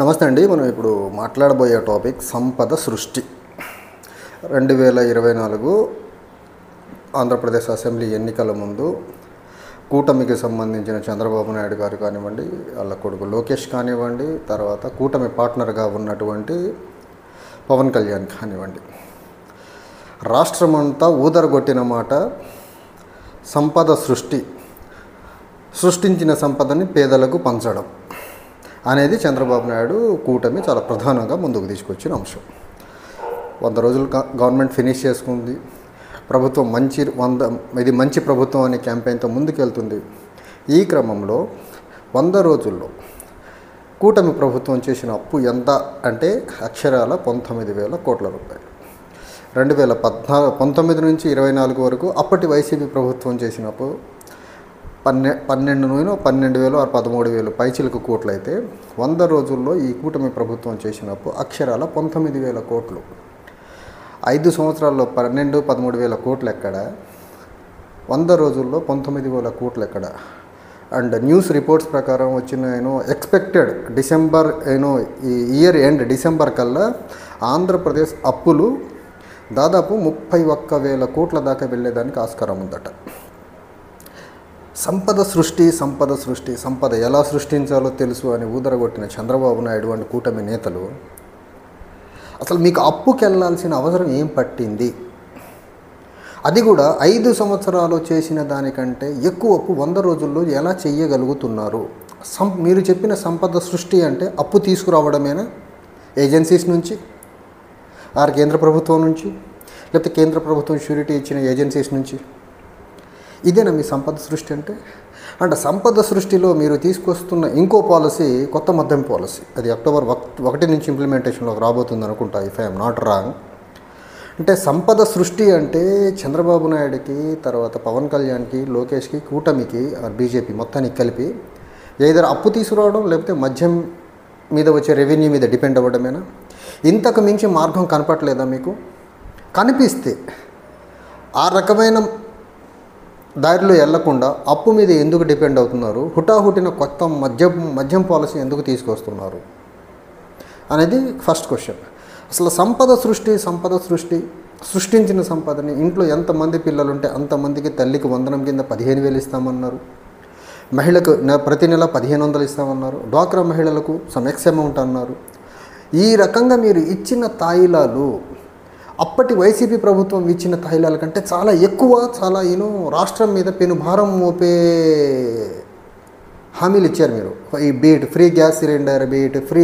నమస్తే అండి. మనం ఇప్పుడు మాట్లాడబోయే టాపిక్ సంపద సృష్టి. 2024 ఆంధ్రప్రదేశ్ అసెంబ్లీ ఎన్నికల ముందు కూటమికి సంబంధించిన చంద్రబాబు నాయుడు గారు కానివ్వండి, వాళ్ళ కొడుకు లోకేష్ కానివ్వండి, తర్వాత కూటమి పార్ట్నర్గా ఉన్నటువంటి పవన్ కళ్యాణ్ కానివ్వండి, రాష్ట్రమంతా ఊదరగొట్టిన మాట సంపద సృష్టించిన సంపదని పేదలకు పంచడం అనేది చంద్రబాబు నాయుడు కూటమి చాలా ప్రధానంగా ముందుకు తీసుకొచ్చిన అంశం. 100 రోజులు గవర్నమెంట్ ఫినిష్ చేసుకుంది. ప్రభుత్వం ఇది మంచి ప్రభుత్వం అనే క్యాంపెయిన్తో ముందుకెళ్తుంది. ఈ క్రమంలో 100 రోజుల్లో కూటమి ప్రభుత్వం చేసిన అప్పు ఎంత అంటే అక్షరాల 19,000 కోట్ల రూపాయలు. 2019 నుంచి 24 వరకు అప్పటి వైసీపీ ప్రభుత్వం చేసిన అప్పు 12,000 or 13,000 పైచిలకు కోట్లు అయితే 100 రోజుల్లో ఈ కూటమి ప్రభుత్వం చేసినప్పుడు అక్షరాల 19,000 కోట్లు. 5 సంవత్సరాల్లో 13,000 కోట్లు ఎక్కడ, 100 రోజుల్లో 19,000 కోట్లు ఎక్కడ? అండ్ న్యూస్ రిపోర్ట్స్ ప్రకారం వచ్చిన ఎక్స్పెక్టెడ్ డిసెంబర్ ఈ ఇయర్ ఎండ్ డిసెంబర్ కల్లా ఆంధ్రప్రదేశ్ అప్పులు దాదాపు 31,000 కోట్ల దాకా వెళ్ళేదానికి ఆస్కారం ఉందట. సంపద ఎలా సృష్టించాలో తెలుసు అని ఊదరగొట్టిన చంద్రబాబు నాయుడు వంటి కూటమి నేతలు అసలు మీకు అప్పుకి వెళ్ళాల్సిన అవసరం ఏం పట్టింది? అది కూడా 5 సంవత్సరాలు చేసిన దానికంటే ఎక్కువ అప్పు 100 రోజుల్లో ఎలా చేయగలుగుతున్నారు? మీరు చెప్పిన సంపద సృష్టి అంటే అప్పు తీసుకురావడమేనా? ఏజెన్సీస్ నుంచి, కేంద్ర ప్రభుత్వం నుంచి, లేకపోతే కేంద్ర ప్రభుత్వం షూరిటీ ఇచ్చిన ఏజెన్సీస్ నుంచి? ఇదేనా మీ సంపద సృష్టి అంటే సంపద సృష్టిలో మీరు తీసుకొస్తున్న ఇంకో పాలసీ కొత్త మద్యం పాలసీ. అది అక్టోబర్ 1 నుంచి ఇంప్లిమెంటేషన్లోకి రాబోతుంది అనుకుంటా, ఇఫ్ ఐఎమ్ నాట్ రాంగ్. అంటే సంపద సృష్టి అంటే చంద్రబాబు నాయుడికి, తర్వాత పవన్ కళ్యాణ్కి, లోకేష్కి, కూటమికి, బీజేపీ మొత్తానికి కలిపి ఏదైనా అప్పు తీసుకురావడం, లేకపోతే మద్యం మీద వచ్చే రెవెన్యూ మీద డిపెండ్ అవ్వడమేనా? ఇంతకు మించి మార్గం కనపట్లేదా మీకు? కనిపిస్తే ఆ రకమైన దారిలో వెళ్లకుండా అప్పు మీద ఎందుకు డిపెండ్ అవుతున్నారు? హుటాహుటిన కొత్త మద్యం పాలసీ ఎందుకు తీసుకొస్తున్నారు అనేది ఫస్ట్ క్వశ్చన్. అసలు సంపద సృష్టించిన సంపదని ఇంట్లో ఎంతమంది పిల్లలుంటే అంతమందికి తల్లికి వందనం కింద 15,000 ఇస్తామన్నారు. మహిళకు ప్రతి నెల 1,500 ఇస్తామన్నారు. డ్వాక్రా మహిళలకు సమ్ ఎక్స్ అమౌంట్ అన్నారు. ఈ రకంగా మీరు ఇచ్చిన తాయిలాలు అప్పటి వైసీపీ ప్రభుత్వం ఇచ్చిన తాయిలాల కంటే చాలా ఎక్కువ, చాలా రాష్ట్రం మీద పెనుభారం మోపే హామీలు ఇచ్చారు మీరు. ఈ beat free gas cylinder, beat free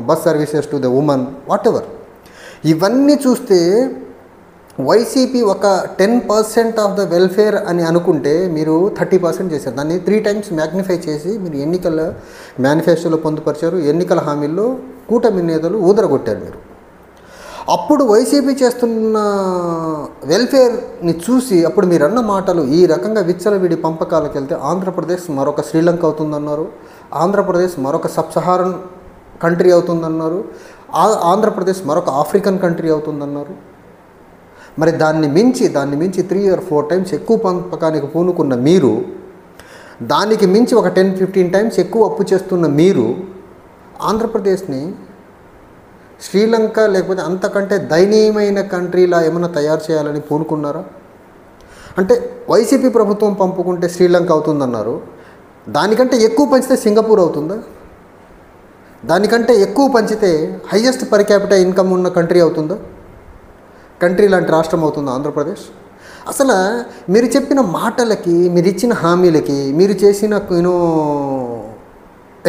bus services to the women, what ever. ఇవన్నీ చూస్తే వైసీపీ ఒక 10% ఆఫ్ ద వెల్ఫేర్ అని అనుకుంటే మీరు 30% చేశారు. దాన్ని 3 times మ్యాగ్నిఫై చేసి మీరు ఎన్నికల మేనిఫెస్టోలో పొందుపరిచారు. ఎన్నికల హామీల్లో కూటమి నేతలు ఊదరగొట్టారు మీరు. అప్పుడు వైసీపీ చేస్తున్న వెల్ఫేర్ని చూసి అప్పుడు మీరు అన్న మాటలు ఈ రకంగా విచ్చలవిడి పంపకాలకు వెళ్తే ఆంధ్రప్రదేశ్ మరొక శ్రీలంక అవుతుందన్నారు, ఆంధ్రప్రదేశ్ మరొక సబ్సహారన్ కంట్రీ అవుతుందన్నారు, ఆంధ్రప్రదేశ్ మరొక ఆఫ్రికన్ కంట్రీ అవుతుందన్నారు. మరి దాన్ని మించి 3 or 4 times ఎక్కువ పంపకానికి పూనుకున్న మీరు, దానికి మించి ఒక 10-15 times ఎక్కువ అప్పు చేస్తున్న మీరు ఆంధ్రప్రదేశ్ని శ్రీలంక లేకపోతే అంతకంటే దయనీయమైన కంట్రీలా ఏమైనా తయారు చేయాలని పూనుకున్నారా? అంటే వైసీపీ ప్రభుత్వం పంపుకుంటే శ్రీలంక అవుతుందన్నారు. దానికంటే ఎక్కువ పంచితే సింగపూర్ అవుతుందా? దానికంటే ఎక్కువ పంచితే హైయెస్ట్ పర్ క్యాపిటల్ ఇన్కమ్ ఉన్న కంట్రీ అవుతుందా? కంట్రీ లాంటి రాష్ట్రం అవుతుందా ఆంధ్రప్రదేశ్? అసలు మీరు చెప్పిన మాటలకి, మీరు ఇచ్చిన హామీలకి, మీరు చేసిన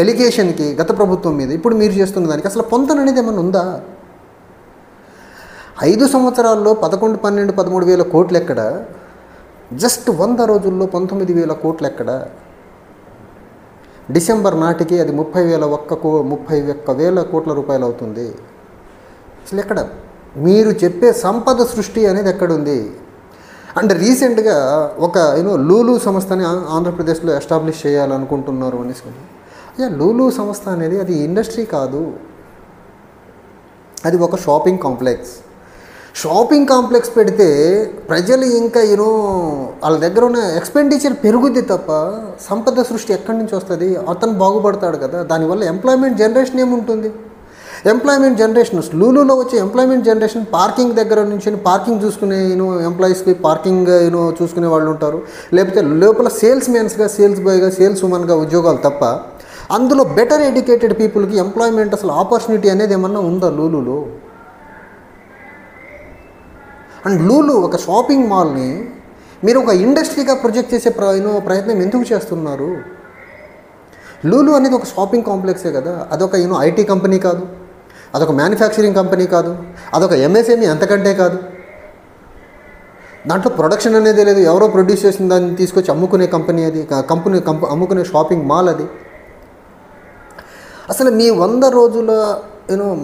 ఎలిగేషన్కి గత ప్రభుత్వం మీద ఇప్పుడు మీరు చేస్తున్న దానికి అసలు పొంతన అనేది ఏమైనా ఉందా? 5 సంవత్సరాల్లో 11, 12, 13,000 కోట్లు ఎక్కడ? జస్ట్ 100 రోజుల్లో 19,000 కోట్లు ఎక్కడ? డిసెంబర్ నాటికి అది 31,000 కోట్ల రూపాయలు అవుతుంది. అసలు ఎక్కడ మీరు చెప్పే సంపద సృష్టి అనేది ఎక్కడుంది? అండ్ రీసెంట్గా ఒక లూలు సంస్థని ఆంధ్రప్రదేశ్లో ఎస్టాబ్లిష్ చేయాలనుకుంటున్నారు అనేసి. లూలు సంస్థ అనేది అది ఇండస్ట్రీ కాదు, అది ఒక షాపింగ్ కాంప్లెక్స్. షాపింగ్ కాంప్లెక్స్ పెడితే ప్రజలు ఇంకా వాళ్ళ దగ్గర ఉన్న ఎక్స్పెండిచర్ పెరుగుద్ది తప్ప సంపద సృష్టి ఎక్కడి నుంచి వస్తుంది? అతను బాగుపడతాడు కదా. దానివల్ల ఎంప్లాయ్మెంట్ జనరేషన్ ఏముంటుంది? ఎంప్లాయ్మెంట్ జనరేషన్ లూలులో వచ్చే ఎంప్లాయ్మెంట్ జనరేషన్ పార్కింగ్ దగ్గర నుంచి పార్కింగ్ చూసుకునే ఎంప్లాయీస్కి పార్కింగ్ చూసుకునే వాళ్ళు ఉంటారు, లేకపోతే లోపల సేల్స్ మెన్స్గా, సేల్స్ బాయ్గా, సేల్స్ ఉమెన్గా ఉద్యోగాలు తప్ప అందులో బెటర్ ఎడ్యుకేటెడ్ పీపుల్కి ఎంప్లాయ్మెంట్ అసలు ఆపర్చునిటీ అనేది ఏమన్నా ఉందా లూలులో? అండ్ లూలు ఒక షాపింగ్ మాల్ని మీరు ఒక ఇండస్ట్రీగా ప్రొజెక్ట్ చేసే ప్రయత్నం ఎందుకు చేస్తున్నారు? లూలు అనేది ఒక షాపింగ్ కాంప్లెక్సే కదా. అదొక ఐటీ కంపెనీ కాదు, అదొక మ్యానుఫ్యాక్చరింగ్ కంపెనీ కాదు, అదొక ఎంఎస్ఎంఈ అంతకంటే కాదు. దాంట్లో ప్రొడక్షన్ అనేది లేదు, ఎవరో ప్రొడ్యూస్ చేసిన దాన్ని తీసుకొచ్చి అమ్ముకునే కంపెనీ అది, అమ్ముకునే షాపింగ్ మాల్ అది. అసలు మీ 100 రోజుల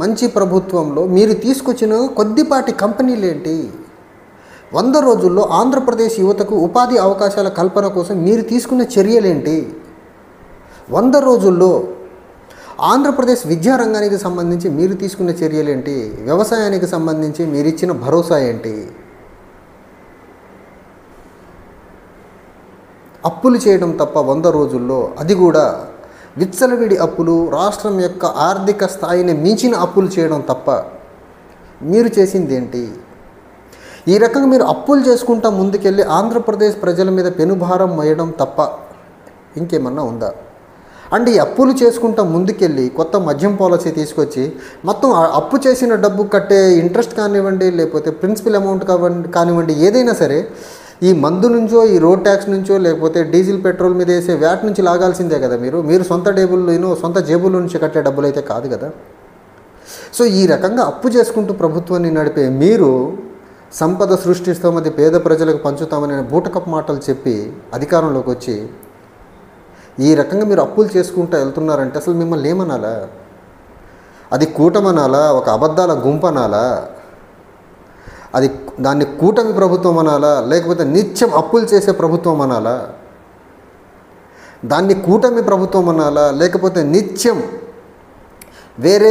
మంచి ప్రభుత్వంలో మీరు తీసుకొచ్చిన కొద్దిపాటి కంపెనీలేంటి? 100 రోజుల్లో ఆంధ్రప్రదేశ్ యువతకు ఉపాధి అవకాశాల కల్పన కోసం మీరు తీసుకున్న చర్యలేంటి? 100 రోజుల్లో ఆంధ్రప్రదేశ్ విద్యారంగానికి సంబంధించి మీరు తీసుకున్న చర్యలేంటి? వ్యవసాయానికి సంబంధించి మీరు ఇచ్చిన భరోసా ఏంటి? అప్పులు చేయడం తప్ప 100 రోజుల్లో, అది కూడా విచ్చలవిడి అప్పులు, రాష్ట్రం యొక్క ఆర్థిక స్థాయిని మించిన అప్పులు చేయడం తప్ప మీరు చేసింది ఏంటి? ఈ రకంగా మీరు అప్పులు చేసుకుంటా ముందుకెళ్ళి ఆంధ్రప్రదేశ్ ప్రజల మీద పెనుభారం మోయడం తప్ప ఇంకేమన్నా ఉందా? అంటే ఈ అప్పులు చేసుకుంటా ముందుకెళ్ళి కొత్త మద్యం పాలసీ తీసుకొచ్చి మొత్తం అప్పు చేసిన డబ్బు కట్టే ఇంట్రెస్ట్ కానివ్వండి, లేకపోతే ప్రిన్సిపల్ అమౌంట్ కానివ్వండి, ఏదైనా సరే ఈ మందు నుంచో, ఈ రోడ్ ట్యాక్స్ నుంచో, లేకపోతే డీజిల్ పెట్రోల్ మీద వేసే వ్యాట్ నుంచి లాగాల్సిందే కదా. మీరు సొంత జేబుల నుంచి కట్టే డబ్బులు అయితే కాదు కదా. సో ఈ రకంగా అప్పు చేసుకుంటూ ప్రభుత్వాన్ని నడిపే మీరు సంపద సృష్టిస్తామది పేద ప్రజలకు పంచుతామని బూటకపు మాటలు చెప్పి అధికారంలోకి వచ్చి ఈ రకంగా మీరు అప్పులు చేసుకుంటూ వెళ్తున్నారంటే అసలు మిమ్మల్ని ఏమనాలా? అది కూటమనాలా? ఒక అబద్ధాల గుంపనాలా? దాన్ని కూటమి ప్రభుత్వం అనాలా? లేకపోతే నిత్యం అప్పులు చేసే ప్రభుత్వం అనాలా? దాన్ని కూటమి ప్రభుత్వం అనాలా? లేకపోతే నిత్యం వేరే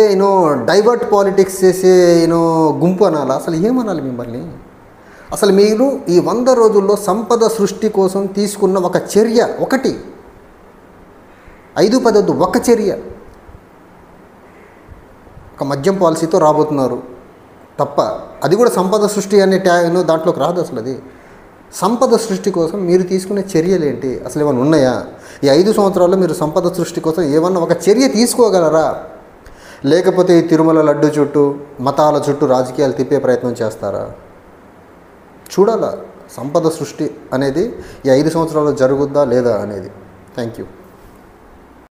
డైవర్ట్ పాలిటిక్స్ చేసే గుంపు అనాలా? అసలు ఏమనాలి మిమ్మల్ని? అసలు మీరు ఈ 100 రోజుల్లో సంపద సృష్టి కోసం తీసుకున్న ఒక చర్య, ఒకటి 5-10 ఒక చర్య, ఒక మద్యం పాలసీతో రాబోతున్నారు తప్ప, అది కూడా సంపద సృష్టి అనే దాంట్లోకి రాదు. అసలు అది సంపద సృష్టి కోసం మీరు తీసుకునే చర్యలు ఏంటి? అసలు ఏమైనా ఉన్నాయా? ఈ 5 సంవత్సరాల్లో మీరు సంపద సృష్టి కోసం ఏమన్నా ఒక చర్య తీసుకోగలరా? లేకపోతే ఈ తిరుమల లడ్డు చుట్టూ, మతాల చుట్టూ రాజకీయాలు తిప్పే ప్రయత్నం చేస్తారా? చూడాలా సంపద సృష్టి అనేది ఈ 5 సంవత్సరాల్లో జరుగుద్దా లేదా అనేది. Thank you.